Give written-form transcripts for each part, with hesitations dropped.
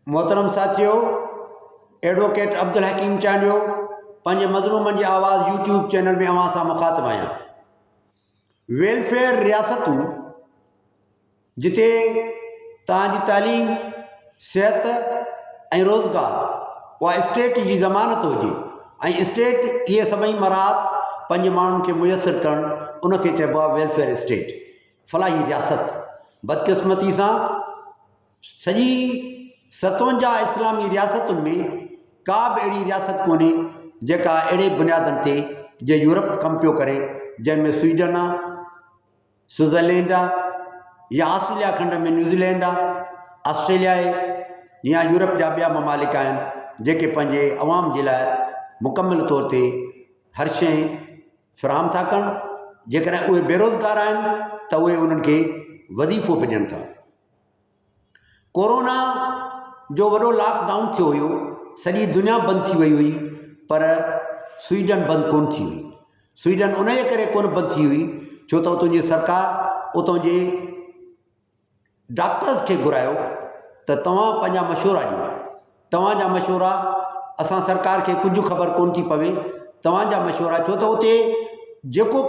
मोहतरम साथियों, एडवोकेट अब्दुल हकीम चांडियो पंहिंजे मज़लूमनि जी आवाज़ यूट्यूब चैनल में अवां सां मुखातिब आहियां। वेलफेयर रियासतूं जिते तव्हांजी तालीम, सिहत ऐं रोज़गार उहा स्टेट जी ज़मानत हुजे ऐं स्टेट इहे सभई मराहत पंहिंजे माण्हुनि खे मुयसरु करणु, उनखे चइबो आहे वेलफेयर स्टेट, फलाही रियासत। बदकिस्मती सां सॼी 57 इस्लामी रियासतुनि में का बि अहिड़ी रियासत कोन्हे जेका अहिड़े बुनियादनि ते जे यूरोप कमु पियो करे, जंहिंमें स्वीडन आहे, स्विट्ज़रलैंड आहे, या ऑस्ट्रेलिया खंड में न्यूज़ीलैंड आहे, ऑस्ट्रेलिया आहे, या यूरोप जा ॿिया ममालिक आहिनि जेके पंहिंजे अवाम जे लाइ मुकमिल तौर ते हर शइ फ़राहम था कनि। जेकॾहिं उहे बेरोज़गार आहिनि त उहे उन्हनि खे वज़ीफ़ो बि ॾियनि था। कोरोना जो वॾो लॉकडाउन थियो हुयो, सॼी दुनिया बंदि थी वई हुई, पर स्वीडन बंदि कोन थी हुई। स्वीडन उन जे करे कोन बंदि थी हुई छो त उतां जी सरकार उतां जे डॉक्टर्स खे घुरायो त तव्हां पंहिंजा मशवरा ॾियो। तव्हांजा मशवरा असां सरकार खे कुझु ख़बर कोन थी पवे, तव्हांजा मशवरा, छो त उते जेको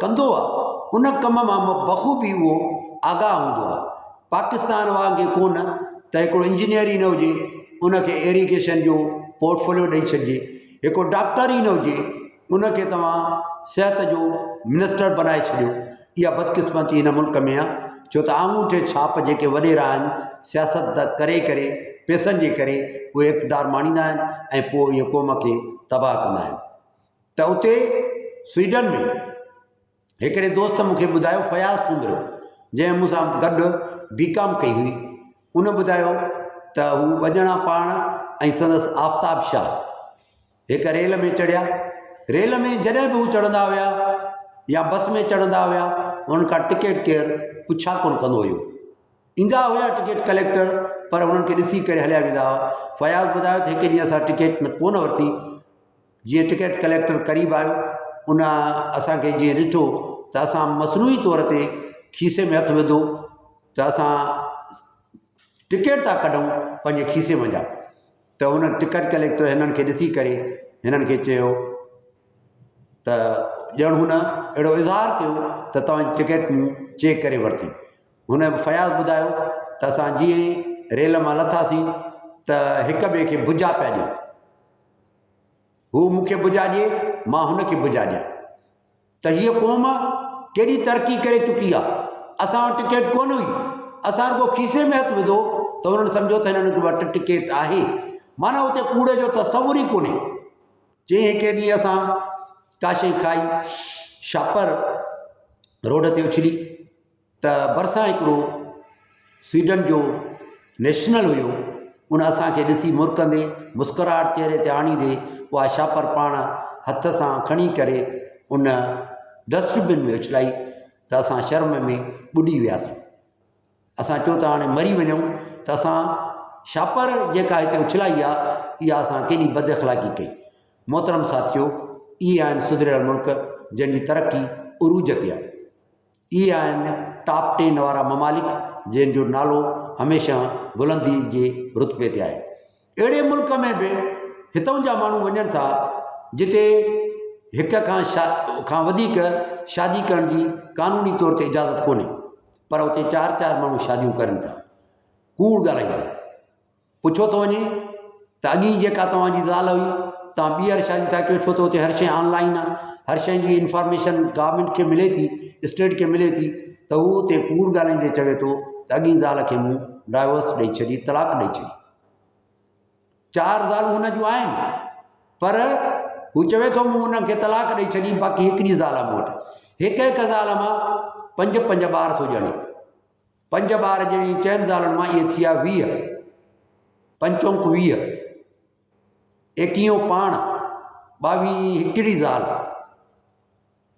कंदो आहे उन कम मां बख़ूबी उहो आगाह हूंदो आहे। पाकिस्तान वांगुरु कोन त हिकिड़ो इंजीनियर ई न हुजे उनखे एरीगेशन जो पोर्टफोलियो ॾेई छॾिजे, हिकिड़ो डॉक्टर ई न हुजे उनखे तव्हां सिहत जो मिनिस्टर बनाए छॾियो। इहा बदकिस्मती हिन मुल्क में आहे, छो त आङूठे छाप जेके वॾेरा आहिनि सियासत करे करे पैसनि जे करे उहे इक़्तिदार माणींदा आहिनि ऐं पोइ इहे क़ौम खे तबाह कंदा आहिनि। त उते स्वीडन में हिकिड़े दोस्त मूंखे ॿुधायो, फयाज़ सुंदर, जंहिं मूंसां गॾु बीकॉम कई हुई, उन ॿुधायो त हू वॼणा पाण ऐं संदसि आफ़ताब शाह हिकु रेल में चढ़िया। रेल में जॾहिं बि हू चढ़ंदा हुआ या बस में चढ़ंदा हुआ, हुननि खां टिकट केरु पुछा कोन कंदो हुयो। ईंदा हुआ टिकट कलेक्टर, पर हुननि खे ॾिसी करे हलिया वेंदा हुआ। फयाज़ ॿुधायो त हिकु ॾींहुं असां टिकट कोन वरिती, जीअं टिकट कलेक्टर क़रीब आयो, उन असांखे जीअं ॾिठो त असां मसनूई तौर ते खीसे में हथु विधो त असां टिकट था कढूं पंहिंजे खीसे वञा। त हुन टिकट कलेक्टर हिननि खे ॾिसी करे हिननि खे चयो त ॼण हुन अहिड़ो इज़हार कयो त तव्हांजी टिकट मूं चेक करे वरिती। हुन फयाज़ ॿुधायो त असां जीअं ई रेल मां लथासीं त हिक ॿिए खे भुजा पिया ॾियूं, हू मूंखे भुजा ॾिए, मां हुनखे भुजा ॾियां। त हीअ क़ौम केॾी तरक़ी करे चुकी आहे। असां वटि टिकट कोन हुई, असां रुॻो खीसे में हथु विधो त हुननि सम्झो त हिननि वटि टिकट आहे। माना उते कूड़े जो तसवुर ई कोन्हे। चई हिकु ॾींहुं असां का शइ खाई, शापर रोड ते उछली त भरिसां हिकिड़ो स्वीडन जो नेशनल हुयो, उन असांखे ॾिसी मुरकंदे मुस्कुराहट चहिरे ते आणींदे उहा शापर पाण हथ सां खणी करे उन डस्टबिन में उछलाई त असां शर्म में ॿुॾी वियासीं। असां चयो त हाणे मरी वञूं त असां शापर जेका हिते उछलाई आहे इहा असां केॾी बद अख़लाक़ी कई। मोहतरम साथियो, इहे आहिनि सुधरियल मुल्क जंहिंजी तरक़ी उरूज ते आहे। इहे आहिनि टॉप 10 वारा ममालिक जंहिंजो नालो हमेशह बुलंदी जे रुतबे ते आहे। अहिड़े मुल्क में बि हितां जा माण्हू वञनि था जिते हिक खां वधीक शादी करण जी क़ानूनी तौर ते इजाज़त कोन्हे, पर उते 4-4 माण्हू शादियूं करनि था, कूड़ ॻाल्हाईंदा। पुछो थो वञे त अॻी जेका तव्हांजी ज़ाल हुई तव्हां ॿीहर शादी था कयो, छो त उते हर शइ ऑनलाइन आहे, हर शइ जी इंफॉर्मेशन गवर्नमेंट खे मिले थी, स्टेट खे मिले थी, त हू उते कूड़ ॻाल्हाईंदे चवे थो त अॻी ज़ाल खे मूं डाइवोर्स ॾेई छॾी, तलाक ॾेई छॾी। 4 ज़ालूं हुन जूं आहिनि, पर हू चवे थो मूं हुनखे तलाक ॾेई छॾी, बाक़ी हिकिड़ी ज़ाल आहे मूं वटि। हिकु ज़ाल मां 5 ॿार थो ॼणे। 5 ॿार ॼणी 4 ज़ालुनि मां इहे थी विया 20, 5 × 20, 21 पाण, 22 हिकिड़ी ज़ाल,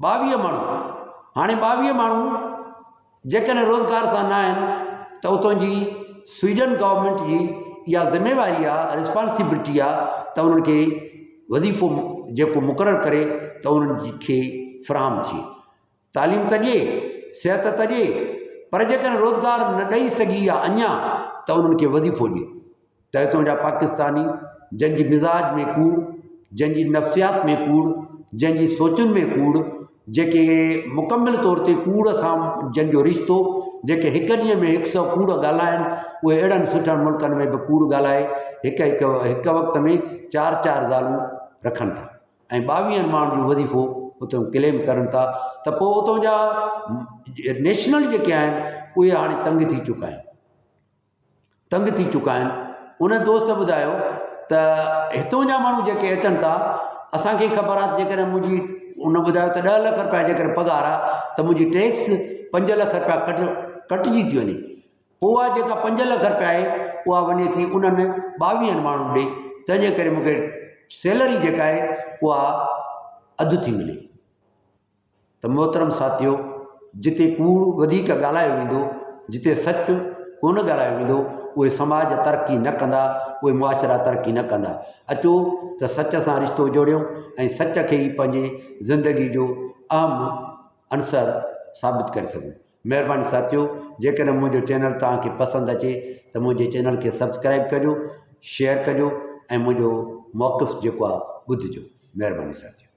22 माण्हू। हाणे 22 माण्हू जेकॾहिं रोज़गार सां न आहिनि त उतां जी स्वीडन गवर्नमेंट जी इहा ज़िम्मेवारी आहे, रिस्पॉन्सिबिलिटी आहे त उन्हनि खे वज़ीफ़ो जेको मुक़ररु करे त उन्हनि खे फ़राहम थिए। तालीम त ॾिए, सिहत त ॾिए, पर जेकॾहिं रोज़गार न ॾेई सघी आहे अञा, त उन्हनि खे वज़ीफ़ो ॾिए त हितां जा पाकिस्तानी जंहिंजी मिज़ाज में कूड़, जंहिंजी नफ़्सियात में कूड़, जंहिंजी सोचुनि में कूड़, जेके मुकमिल तौर ते कूड़ सां जंहिंजो रिश्तो, जेके हिकु ॾींहं में 100 कूड़ ॻाल्हाइनि, उहे अहिड़नि सुठनि मुल्कनि में बि कूड़ ॻाल्हाए हिकु वक़्त में 4-4 ज़ालूं रखनि था ऐं 22 माण्हुनि जो वज़ीफ़ो उतां क्लेम करनि था। त पोइ उतां जा नेशनल जेके आहिनि उहे हाणे तंग थी चुका आहिनि। उन दोस्त ॿुधायो त हितां जा माण्हू जेके अचनि था, असांखे ख़बर आहे जेकॾहिं मुंहिंजी उन ॿुधायो त 10 लख रुपया जेकॾहिं पघार आहे त मुंहिंजी टैक्स 5 लख रुपया कटिजी थी वञे। पोइ उहा जेका 5 लख रुपया आहे उहा वञे थी उन्हनि 22 माण्हुनि ॾे, तंहिंजे करे मूंखे सैलरी जेका आहे उहा अधु थी मिले। त मोहतरम साथियो, जिते कूड़ वधीक ॻाल्हायो वेंदो, जिते सच कोन ॻाल्हायो वेंदो, उहे समाज तरक़ी न कंदा, उहे मुआशरा तरक़ी न कंदा। अचो त सच सां रिश्तो जोड़ियूं ऐं सच खे ई पंहिंजे ज़िंदगी जो अहम अंसर साबित करे सघूं। महिरबानी साथियो, जेकॾहिं मुंहिंजो चैनल तव्हांखे पसंदि अचे त मुंहिंजे चैनल खे सब्सक्राइब कजो, शेयर कजो ऐं मुंहिंजो मौक़िफ़ जेको आहे ॿुधिजो। महिरबानी साथियो।